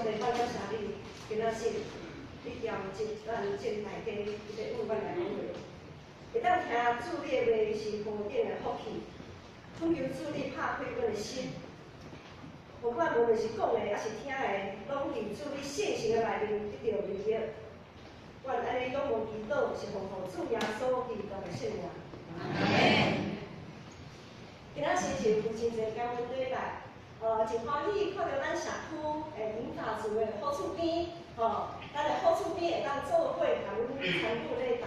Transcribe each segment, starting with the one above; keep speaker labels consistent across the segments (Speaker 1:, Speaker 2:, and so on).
Speaker 1: 地感谢你，今仔日你调咱镇大家一个运管来讲话，会当听主你的话是何等的福气，恳求主你拍开阮的心，无管无论是讲的还是听的，拢伫主你信心的内面得到利益。愿安尼仰望祈祷，是奉主耶稣基督的圣名。今仔日是父亲节感恩礼拜，真欢喜看到咱社区的银发族的好厝边，咱的好厝边会当做伙甲阮参与礼拜。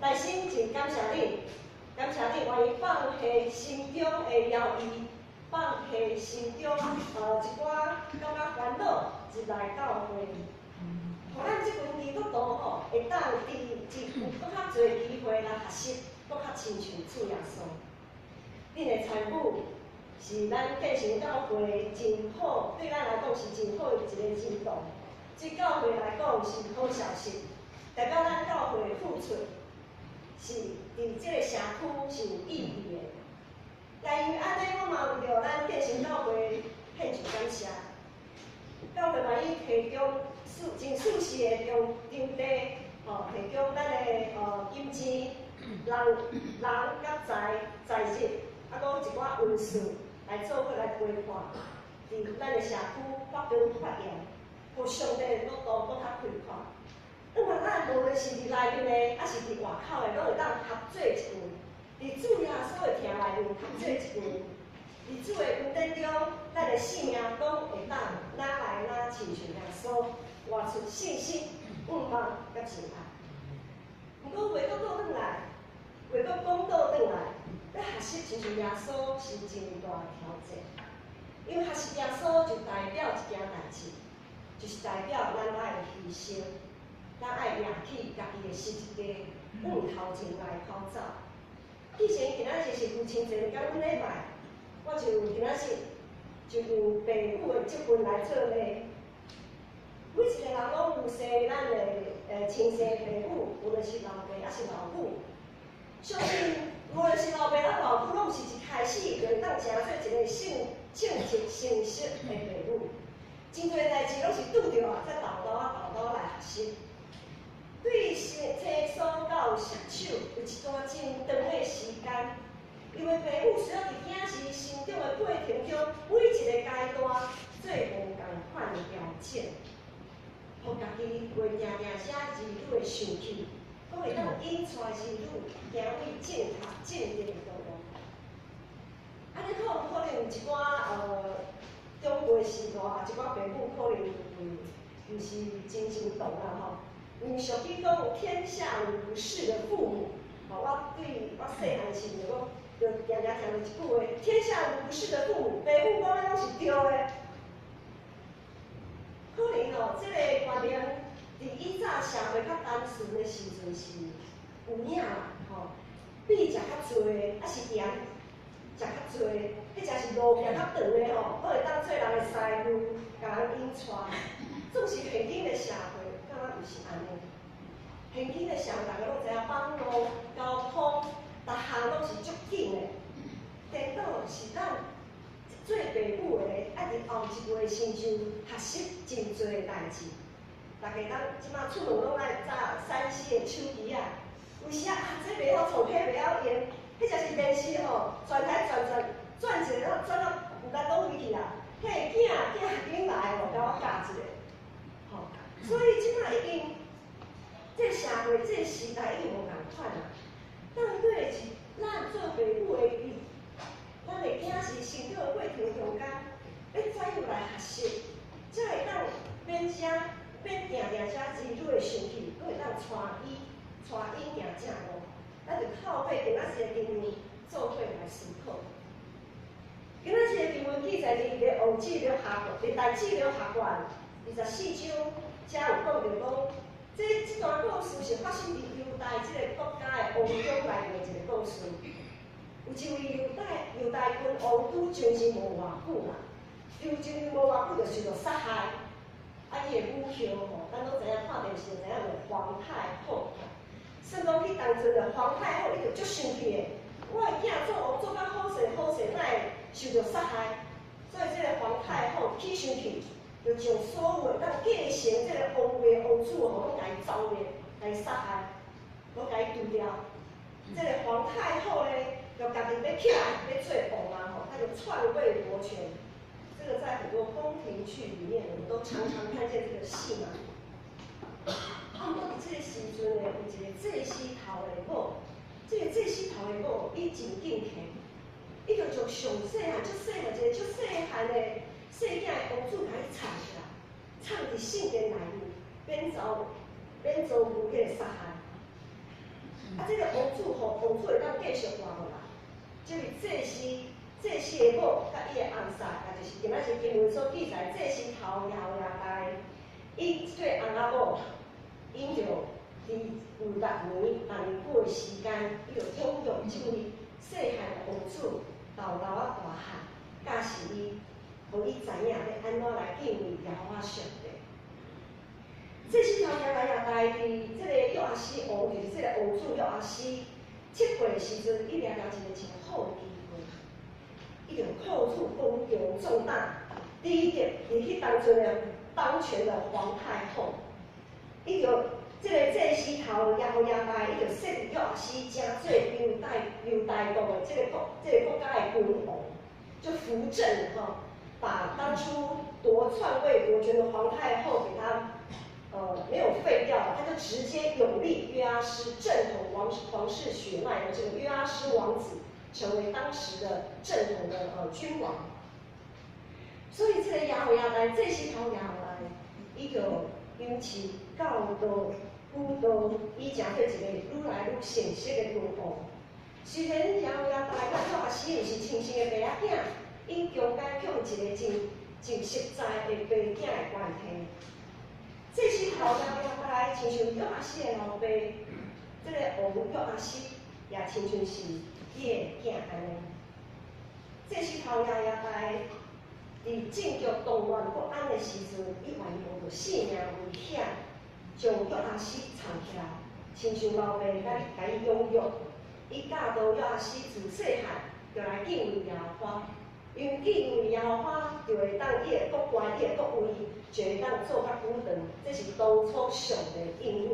Speaker 1: 内心真感谢你，感谢你愿意放下心中的摇移，放下心中一寡感觉烦恼，入来教会。互咱即群基督徒会当伫有搁较侪机会来学习，搁较亲像主耶稣。恁的参与是咱建成教会真好，对咱来讲是真好的一个制度。对教会来讲是好消息，代表咱教会的付出是伫即个社区是有意义的。也因为安尼，我嘛为着咱建成教会献上感谢。教会愿意提供真舒适的场地，提供咱的金钱、人甲财日，啊，搁一寡运势来做伙来规划，伫咱的社区发光发扬，互上帝的国度搁较开阔。那么咱无论是伫内面的，还是伫外口的，拢会当合做一群，伫主耶稣的厅内面合做一群。伫主的恩典中，咱的性命拢会当哪来哪亲像耶稣，活出信心、盼望甲真爱。不过话搁倒转来，话搁讲倒转来，要学习亲像耶稣是真大的挑战。因为学习耶稣就代表一件代志，就是代表咱爱牺牲，咱爱掠起家己的十字架，往头前来跑走。既然今仔日是父亲节的感恩礼拜。我就今仔日就用父母的职分来做礼。每一个人拢有生咱的亲生父母，无论是老爸还是老母。相信无论是老爸还是老母，拢是一开始就会当成做一个称职诚实的父母。真侪代志拢是拄着才豆豆来学习。对清扫到上手有一段真长的时间。因为父母需要伫囝儿成长的过程中，每一个阶段做无共款的调整，互家己袂定定写儿女的生气，搁会当引带儿女行为正确正直的道路。安尼可能有一寡长辈时代，一寡父母可能就是真心动啦吼。因为俗语讲天下无不是的父母，我对我细汉时阵我。就常常听到一句话：天下无不是的父母，父母讲的拢是对的。可能这个观念伫以早社会较单纯的时阵是有影啦，比食较济，还是盐食较济，迄才是路行较长的好会当做人的师傅，甲人引带。总是现今的社会，敢若毋是安尼。现今的社会，大家拢知影网络、交通。逐项拢是足紧的，颠倒是咱做父母的，爱伫后一辈身上学习真侪代志。大家即马出门拢爱揸3C的手机啊，有时这袂晓创，迄袂晓用，迄才是电视转台转一个，转到有甲倒位去啊。迄个囝紧来甲我教一个，所以即马已经，这社会这时代已经无共款啦。当对的是，咱做父母的，咱的囝儿成长的过程中间，要怎样来学习，才会当免定写儿女的生气，佫会当带伊行正路。咱就透过今仔日的经文做伙来思考。今仔日的经文记载伫《王记了下第记了下卷24章，遮有讲到讲。这段故事是发生伫犹大这个国家的王中内面的一个故事。有一位犹大君王拄上任无偌久啦，上任无偌久就受到杀害。伊的母后咱都知影看电视就知影个皇太后。算讲去当阵的皇太后，伊就足生气的。我的囝做王做甲好势，哪会受到杀害？所以这个皇太后起生气，就将所有当继承这个王位王子吼，拢来招灭，来杀害，拢来除掉。这个皇太后呢，就家己要起来要做王啊吼，他就篡位夺权。这个在很多宫廷剧里面，我们都常常看见这个戏嘛。啊，到这个时阵呢，有一个济西头的某，这个济西头的某，伊真敬虔，伊就从上细汉，足细个一个足细汉的细囝的王子，甲伊藏起来，藏伫圣殿内面，免遭无迄个杀害。啊，这个王子吼，王子会当继续活落来，就是济西的某甲伊的翁婿，也就是今仔日经文所记载，济西头耶后亚大，伊即对翁仔某，因就伫有6年过的时间，伊就拥有这位细汉的王子，老大汉，教示伊，互伊知影要安怎来敬畏耶和华上帝。济西头耶后亚大伫即个约阿斯王，就是即个王子约阿斯7岁的时阵，伊掠到一个真好机会。伊就扣住功名重大，第一点，伫迄当阵的当权的皇太后，伊就这个济西头耶后亚大，伊就设立约阿斯正做犹大国的这个国家的君王，就扶正哈，把当初篡位夺权的皇太后给他没有废掉，他就直接拥立约阿斯正统皇室血脉的这个约阿斯王子。成为当时的正统的君王，所以这个耶后亚大济西头耶后亚大，伊就因此教导辅导，伊成做一个愈来愈成熟的君王。虽然耶后亚大甲约阿斯毋是亲生的爸仔囝，因中间却有一个真实在的爸囝的关系。济西头耶后亚大亲像约阿斯的老爸，这个王约阿斯也亲像是。伊的囝安尼，济西头耶后亚大伫政局动乱不安的时阵，伊愿意冒着性命危险，将约阿斯藏起来，亲像老爸甲伊养育。伊教导约阿斯自细汉就来敬畏耶和华，因为敬畏耶和华，就会当伊的国官、伊的国位，就会当做较久长。这是当初上的应允。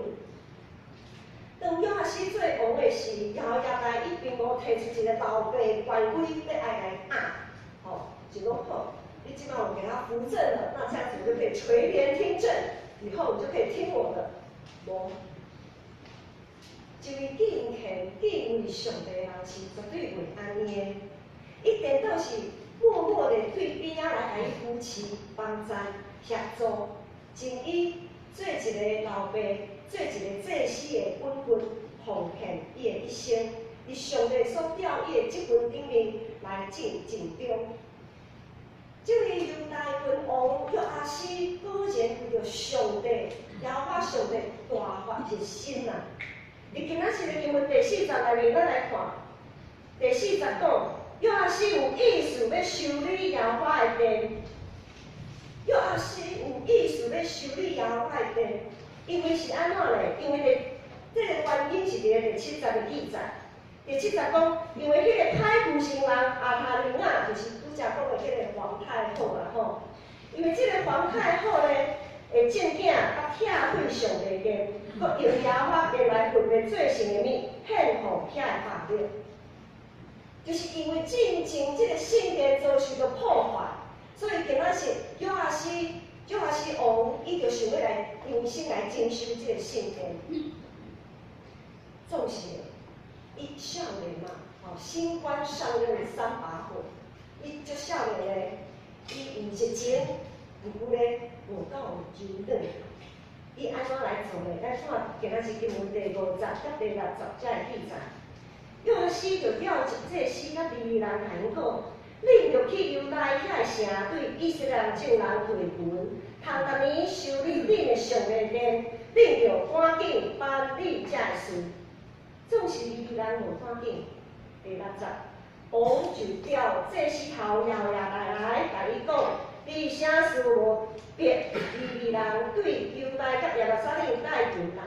Speaker 1: 当约阿斯做王的时，耶后亚大伊并无提出一个老爸权威要爱来压，吼，就讲好，你即摆我给他扶正了，那这样子你就可以垂帘听政，以后你就可以听我的。无，一位敬虔敬畏上帝的人是绝对袂安尼的，伊颠倒是默默的对边仔来甲伊扶持、帮赞、协助，尽伊做一个老爸。做一个祭司的本分，奉献伊的一生，伫上帝所吊伊的职分顶面来尽忠。这位犹大君王约阿斯果然为着上帝，耶和华上帝大发热心啊！伫今仔日的经文第4章内面，咱来看第4章讲，约阿斯有意思要修理耶和华的殿，约阿斯有意思要修理耶和华的殿。因为是安怎嘞？因为这个原因是伫个第7章的记载。第7章讲，因为迄个太夫人人阿塔琳啊，就是拄则讲的迄个皇太后啦吼。因为这个皇太后咧，会正囝甲拆毁上帝殿，佮用耶和华殿来分别做成的物，献互遐的法律，就是因为进前这个圣殿遭受到破坏，所以今仔日约阿斯王，伊就想要来用心来精修这个圣殿。总是伊少年嘛，新官上任3把火，伊足少年咧，伊有热情，不过咧无够柔软。伊安怎来做咧？咱看今仔日经文第50甲第60才会记载。约阿斯就调集这4甲利未人甲因讲。恁着去犹大遐城，对以色列人众人回文，通逐年修理恁的上帝殿，恁着赶紧办理这事。总是利未人无赶紧。第60，王就调祭司头耶后亚大来，甲伊讲：你啥事无别利未人对犹大甲耶路撒冷带进来？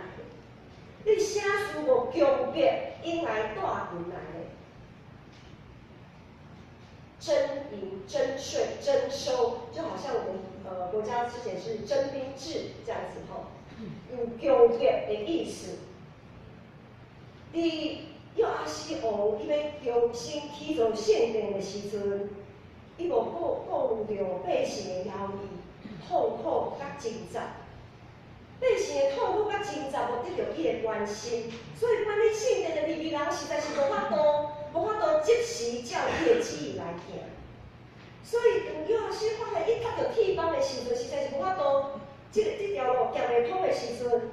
Speaker 1: 你啥事无强迫因来带进来咧？征银、征税、征收，就好像我们国家家之前是征兵制这样子吼，有强迫的意思。伫约阿斯王伊要重新起造圣殿的时阵，伊无顾虑到百姓的要义、痛苦甲挣扎。百姓的痛苦甲挣扎无得到伊的关心，所以管理圣殿的利未人实在是无法度及时照伊的旨意来行。所以当约阿斯发现伊踏到铁板的时阵，实在是无法度这条路行袂通的时阵，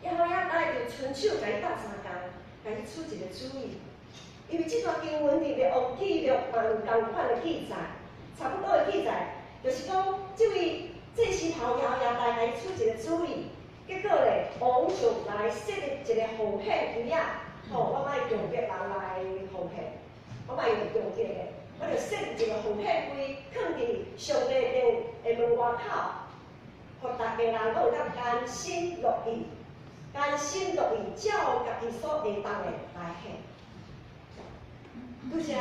Speaker 1: 耶和华来就伸手甲伊斗相共，甲伊出一个主意。因为这段经文里面有记录同款的记载，差不多的记载，就是讲这位祭司头耶和华来甲伊出一个主意，结果咧王就来设立一个奉献柜啊，我莫用别人来奉献，我莫用用这个。我就设一个奉献柜，放伫上帝殿的门外口，互大家人拢有甘心乐意，照家己所会当的来献。拄则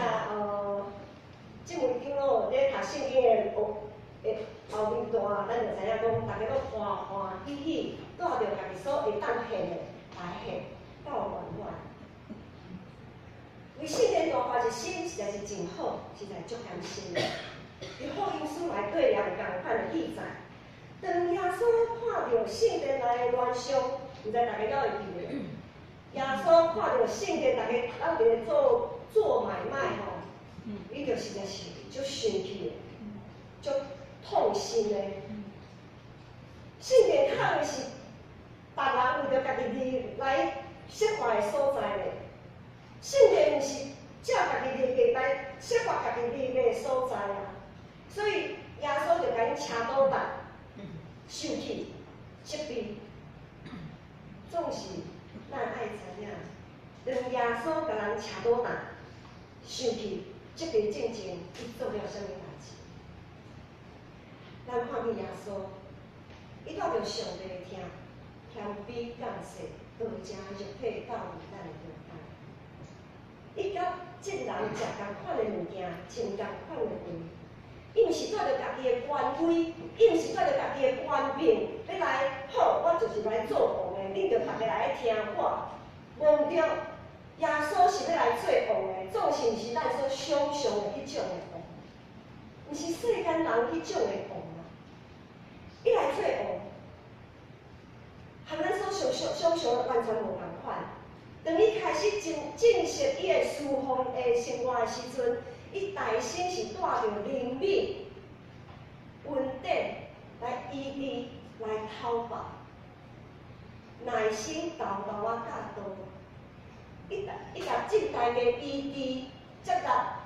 Speaker 1: 即门长老咧读圣经的后面段，咱就知影讲，大家都欢欢喜喜，带着家己所会当献的来献，到圆满。为圣殿大发一心，实在是真好，实在足甘心的。伫福音书内底也有同款的记载。当耶稣看到圣殿内的乱象，毋知大家敢会记得？耶稣看到圣殿大家斗伫咧做买卖吼，伊就实在是足生气的，足痛心的。圣殿靠的是别人为着家己利来设划的所在咧。圣殿毋是照家己利益来设法家己利益的所在啊，所以耶稣就甲因车倒蛋，生气、责备。总是咱爱知影，当耶稣甲人车倒蛋、生气、责备之前，伊做了啥物代志？咱看见耶稣，伊靠着上帝的听，谦卑降世，道成肉体到伫咱的中间。伊甲这人食同款的物件，穿同款的衣。伊毋是带着家己的权威，伊毋是带着家己的权柄，要来好，我就是来做王的，恁着大家来听我。问着耶稣是要来做王的，总是毋是咱所想象的迄种的王，毋是世间人迄种的王啊。伊来做王，和咱所想象的完全无同款。当伊开始正式伊的侍奉的生活的时阵，伊内心是带着灵敏、稳定来医治、来讨报，耐心豆豆啊教导。伊甲这大家医治，接纳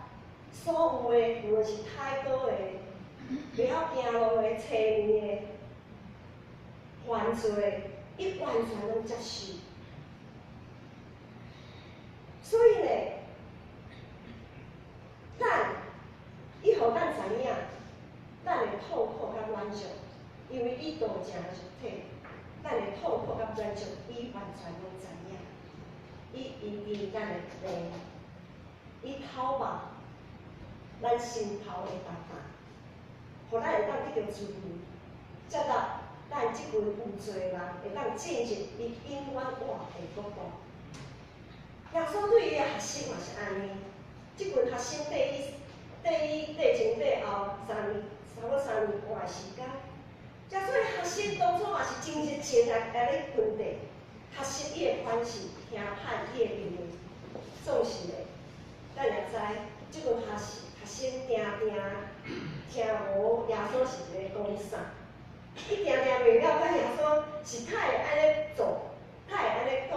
Speaker 1: 所有的，无论是太多的、袂晓行路的、痴迷的、犯罪，伊完全拢接受。所以呢，伊互咱知影，咱的痛苦甲软弱，因为伊道成肉体，咱的痛苦甲软弱，伊完全拢知影。伊医治咱的病，伊讨报咱心头的担当，互咱会当得到自由，接纳咱即群有罪人会当进入伊永远活的国度。耶稣对伊的学生嘛是安尼，即群学生缀前缀后差不多3年半的时间，耶稣的学生当初嘛是真热情来咧问题，学习伊的款式，听盼伊的命令。总是咧，咱也知，即群学生定听无耶稣是伫咧讲啥，伊定袂了解耶稣是太会安尼做，太会安尼讲。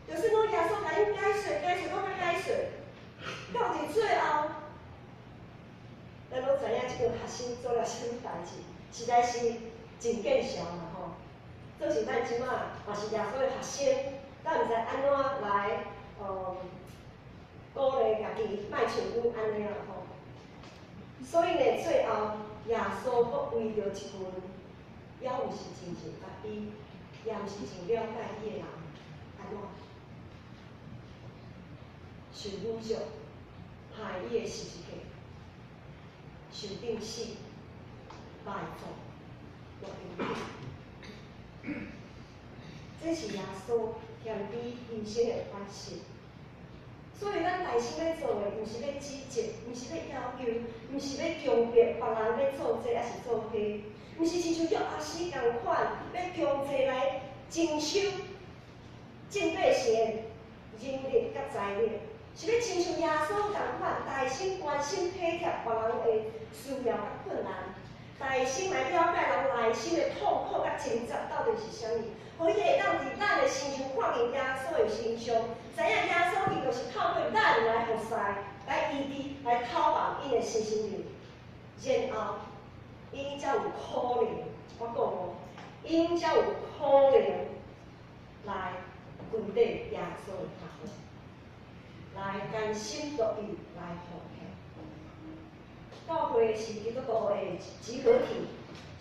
Speaker 1: 就是讲耶稣甲因解说，讲甲解说，到伫最后，咱拢知影即群学生做了啥物代志，实在是真见笑嘛吼。做是咱即马嘛是耶稣的学生，咱毋知安怎来鼓励家己，莫像阮安尼啦吼。所以呢，最后耶稣阁为着一群，也毋是真正捌伊，也毋是真了解伊的人，安怎？受侮辱，害伊的十字架，受钉死，拜祖，我敬你。这是耶稣献俾人生的方式。所以咱内心要做的，毋是要指责，毋是要要求，毋是要强迫别人要做这还是做迄，毋是亲像叫阿西共款，要强制来征收正百姓的人力甲财力，是要亲像耶稣共款，内心关心体贴别人的需要甲困难，内心来了解人内心的痛苦甲挣扎到底是啥物。互伊会当伫咱的身上看见耶稣的身上，知影耶稣伊就是透过咱来服侍、来医治、来讨办因的身心灵，然后因才有可能，我讲哦，因才有可能来跪地耶稣的头前，来甘心乐意来奉献。教会是基督徒的集合体。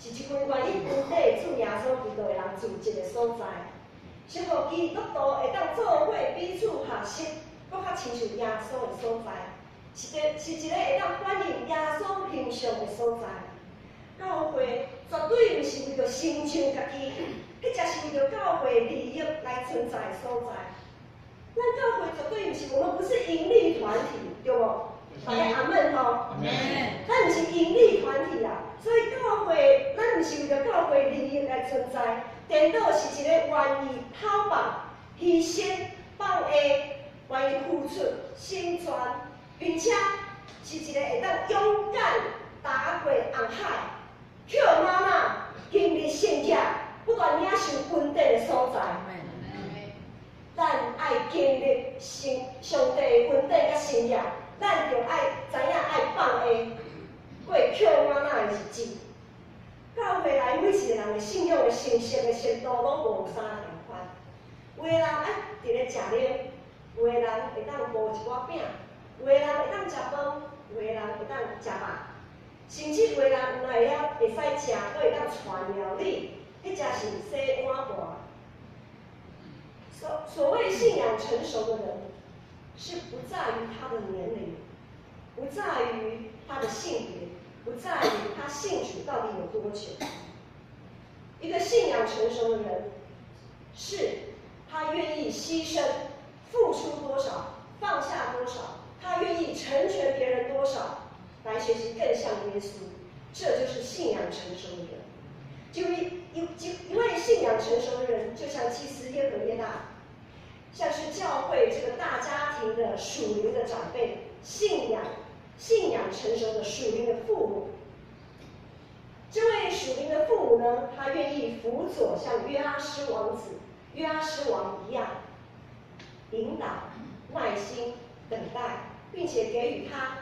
Speaker 1: 是一群愿意分地主耶稣基督的人聚集的所在，是互基督徒会当做伙彼此学习，搁较亲像耶稣的所在，是一个会当反映耶稣形象的所在。教会绝对毋是为着成就家己，迄才是为着教会利益来存在的所在。咱教会绝对毋是，我们不是盈利团体，对无？大家阿门吼，咱毋是盈利团体啊，所以教会咱毋是为着教会利益来存在，颠倒是一个愿意讨办、牺牲、放下、愿意付出、成全，并且是一个会当勇敢打过红海、捡妈妈、经历圣业、不断领受恩典的所在。咱爱经历上帝的恩典甲圣业。咱就爱知影爱放下，过捡妈妈的日子。教会内每一个人的信仰的成熟的程度拢无相同款。有的人爱伫咧食奶，有的人会当磨一寡饼，有的人会当食饭，有的人会当食肉，甚至有的人有会了会使食，佫会当传料理，迄才是洗碗盘。所谓信仰成熟的人。是不在于他的年龄，不在于他的性别，不在于他信主到底有多久。一个信仰成熟的人，是他愿意牺牲、付出多少、放下多少，他愿意成全别人多少，来学习更像耶稣。这就是信仰成熟的人。因为信仰成熟的人，就像祭司耶和耶大。像是教会这个大家庭的属灵的长辈，信仰成熟的属灵的父母。这位属灵的父母呢，他愿意辅佐像约阿施王一样，引导、耐心、等待，并且给予他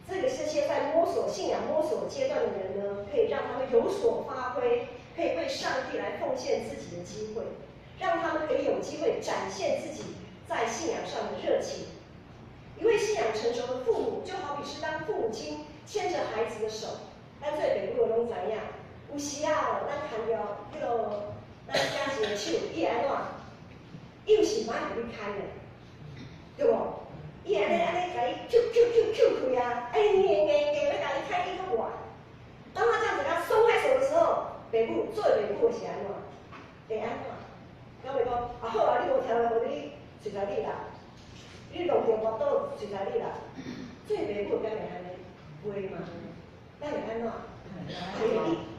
Speaker 1: 这些在信仰摸索阶段的人呢，可以让他们有所发挥，可以为上帝来奉献自己的机会。让他们可以有机会展现自己在信仰上的热情。一位信仰成熟的父母，就好比是当父母亲牵着孩子的手，咱做爸母的拢知影，有时啊，咱看到迄个咱家己的手，伊安怎？伊有时歹互你牵的，对无？伊安尼甲你Q开啊，硬要甲你开一个碗。当他这样子给他松开手的时候，做爸母的是安怎？会安怎？讲袂讲啊好啊，你无听话，互你随在你啦，你弄着跋倒随在你啦。做爸母敢会安尼？袂嘛？咱会安怎？会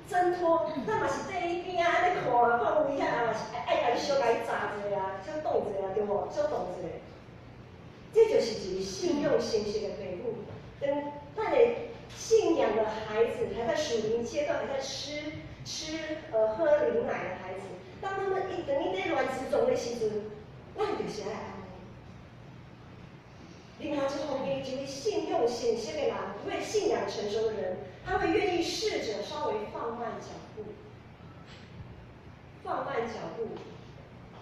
Speaker 1: 挣脱，咱嘛是缀伊边啊，安尼看啊，看有危险啊，嘛是爱甲你小甲伊扎者啊，小动者啊，对无？小动者，这就是一个信用成熟的爸母，跟咱的信仰的孩子，还在属灵阶段，还在喝灵奶的孩子。当他们等于在乱之中的时阵，咱就是爱安尼。另外一方面，一位信用显现的人，一位信仰成熟的人，他会愿意试着稍微放慢脚步，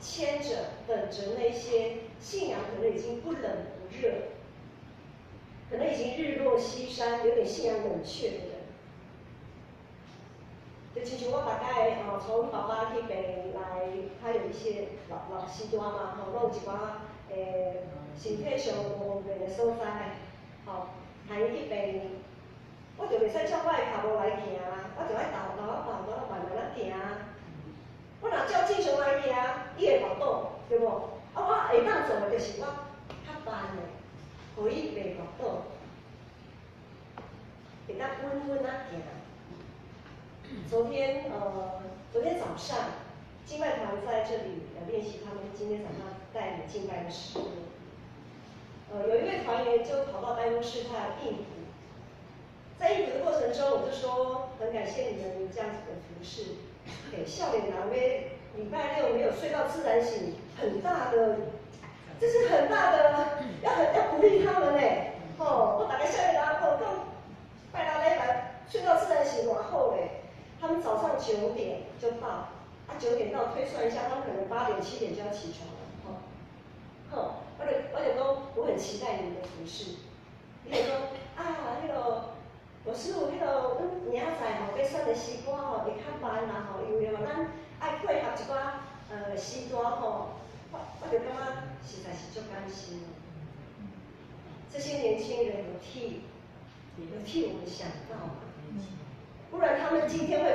Speaker 1: 牵着等着那些信仰可能已经不冷不热，可能已经日落西山，有点信仰冷却的人。就亲像我大概从爸爸去病来，他有一些老时段嘛，拢有一寡身体上无方便的所在，带伊去病，我就袂使叫我的脚步来行，当稳稳啊行。昨天早上，敬拜团在这里练习他们今天早上带领敬拜的诗歌。有一位团员就跑到办公室，他要应付。在应付的过程中，我就说很感谢你们有这样子的服侍，给笑脸男威礼拜六没有睡到自然醒，很大的，这是很大的，要鼓励他们呢。我大概笑脸男讲拜六礼拜睡到自然醒偌好嘞。他们早上9点就到，9点到推算一下，他们可能8点7点就要起床了，我就讲我很期待你们的服侍。伊就讲老师傅，阮明仔载要选的诗歌会较慢啦因为咱爱配合一寡诗歌我就感觉实在是足甘心了。这些年轻人有替我们想到嘛？不然他们今天会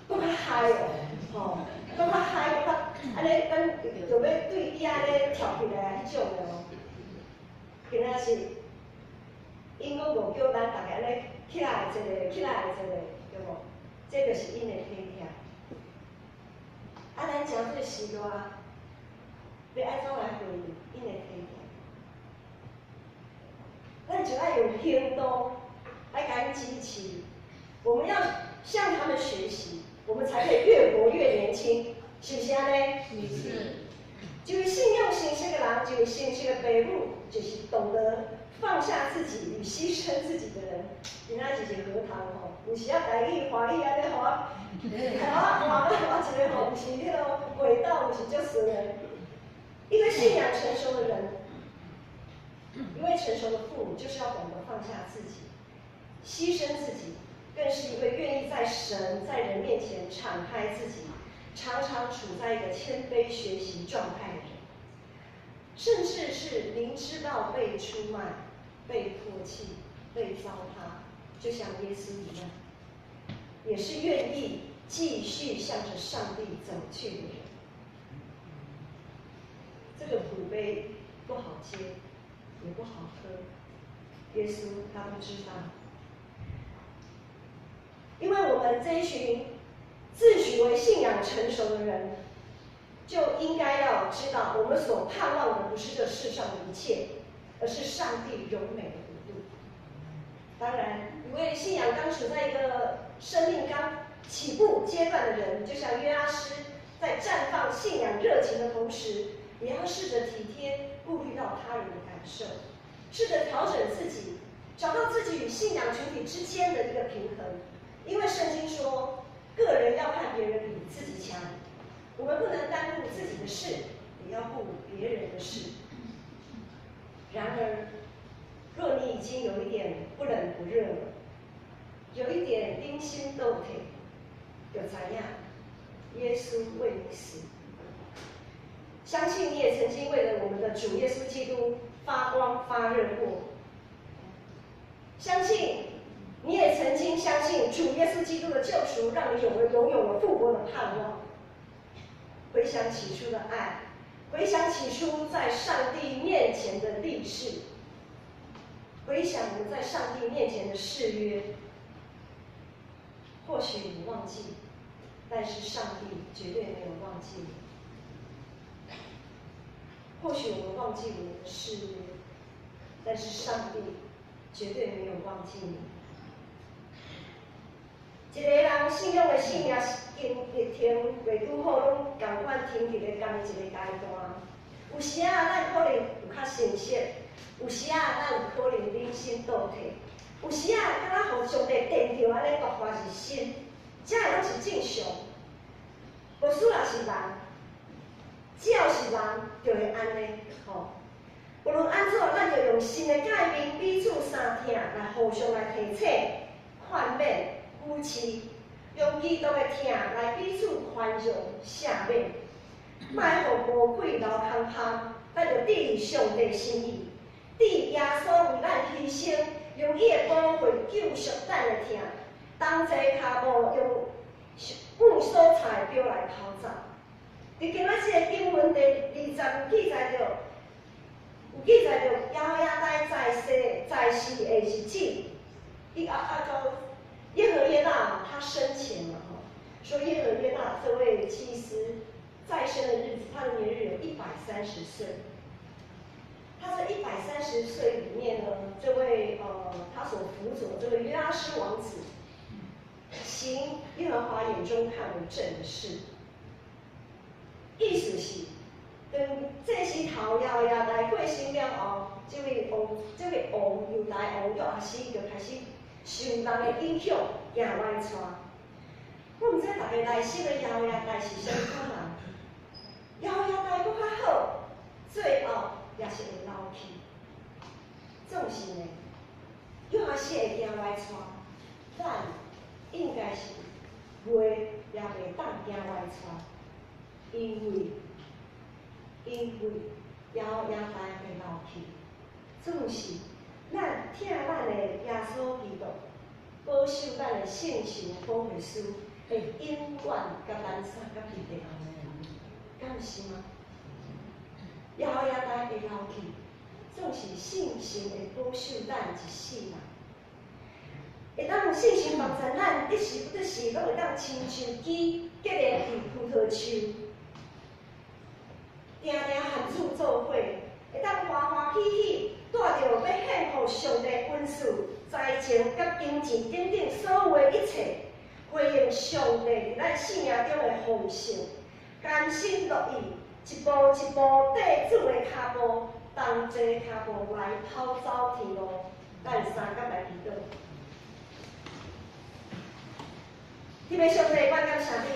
Speaker 1: 更嗨哦，更嗨，安尼咱就要对伊安尼跳起来迄种的今仔是因我无叫咱大家安尼起来一个，对无？这就是因的体贴。咱诚做时代，要安怎来回应因的体贴？咱就要用行动来给他支持。我们要向他们学习，我们才可以越活越年轻，是不是安尼？
Speaker 2: 是。
Speaker 1: 就是信用形式的人，就是形式的父母，就是懂得放下自己与牺牲自己的人。今仔日是荷塘有时啊台语、华语安尼互我一个有是迄个味道，有是足顺的。一个信仰成熟的人，一位成熟的父母，就是要懂得放下自己，牺牲自己，更是一位愿意在神、在人面前敞开自己，常常处在一个谦卑学习状态的人，甚至是明知道被出卖、被唾弃、被糟蹋，就像耶稣一样，也是愿意继续向着上帝走去的人。这个苦杯不好接，也不好喝，耶稣他不知道，因为我们这一群自诩为信仰成熟的人，就应该要知道，我们所盼望的不是这世上的一切，而是上帝荣美的国度。当然，一位信仰刚处在一个生命刚起步阶段的人，就像约阿施在绽放信仰热情的同时，也要试着体贴顾虑到他人的感受，试着调整自己，找到自己与信仰群体之间的一个平衡。因为圣经说，个人要看别人比自己强，我们不能单顾自己的事，也要顾别人的事。然而，若你已经有一点不冷不热了，有一点冰心豆铁，就知影耶稣为你死。相信你也曾经为了我们的主耶稣基督发光发热过。相信你也曾经相信主耶稣基督的救赎，让你拥有了复活的盼望。回想起初的爱，回想起初在上帝面前的立誓，回想我们在上帝面前的誓约。或许你忘记，但是上帝绝对没有忘记你。或许我们忘记我们的誓约，但是上帝绝对没有忘记你。一个人信仰的性命，经历天袂拄好，拢共款停伫咧同一个阶段。有时啊，咱可能有较成熟；有时啊，咱有可能人生倒退；有时啊，敢若互上帝电着安尼落花是心，这个拢是正常。无输也是人。只要是人，就会安尼，无论安怎，咱就用新的界面，彼此相听，来互相来提醒、劝勉、扶持，用基督的疼来彼此宽容、赦免，莫互魔鬼留空空，咱就得上帝心意，得耶稣为咱牺牲，用伊的宝血救赎咱的疼，同齐脚步用本所在的标来跑走。伫今仔日个经文第20有记载着亚亚呆在世的日子，到耶和耶大他生前了哈，说耶和耶大这位祭司在生的日子，他的年日有130岁。他这130岁里面呢，这位他所辅佐这位约阿施王子，行耶和华眼中看为正的事，意思是，当这时头摇呀来过身了后，这位王犹大王约阿施就开始受人的影响，行歪错。我唔知大家内心的摇呀代是啥款人，摇呀代搁较好，最后也是会老去。总是呢，约阿施会行歪错，咱应该是袂也袂当行歪错，因为摇呀代会老去。总是咱听咱的耶稣基督保守咱的圣神保惠师，会永远甲咱三甲伫地后面，敢是吗？摇呀代会老去，总是圣神会保守咱一世人。会当圣神帮助咱，一时不得时，拢会当亲像枝结连伫葡萄树，定定含主做伙，会当欢欢喜喜，带着要献互上帝恩赐、财情甲金钱等等所有的一切，回应上帝伫咱生命中的丰盛，甘心乐意，一步一步跟主的脚步，同齐脚步来跑走天路。咱三甲来祈祷。天父上帝，我感谢你，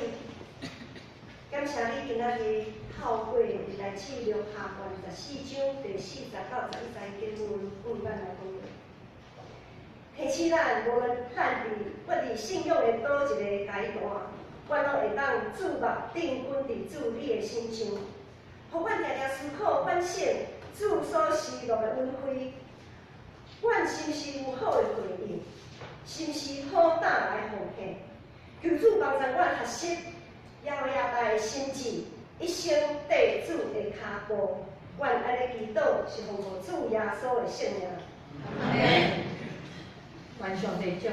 Speaker 1: 感谢你今仔日透过历来记录下关24章第40到41节经文，咱来讲话，提醒咱无论咱伫信仰的倒一个阶段，我拢会当注目定睛伫主你的心上，互阮常常思考反省主所施落的恩惠，阮是毋是有好的回应，是毋是好胆来奉献？求主帮助阮学习摇呀代的心志，一生跟主的脚步。愿安尼祈祷是奉主耶稣的圣名。
Speaker 2: 阿门。愿上帝祝福。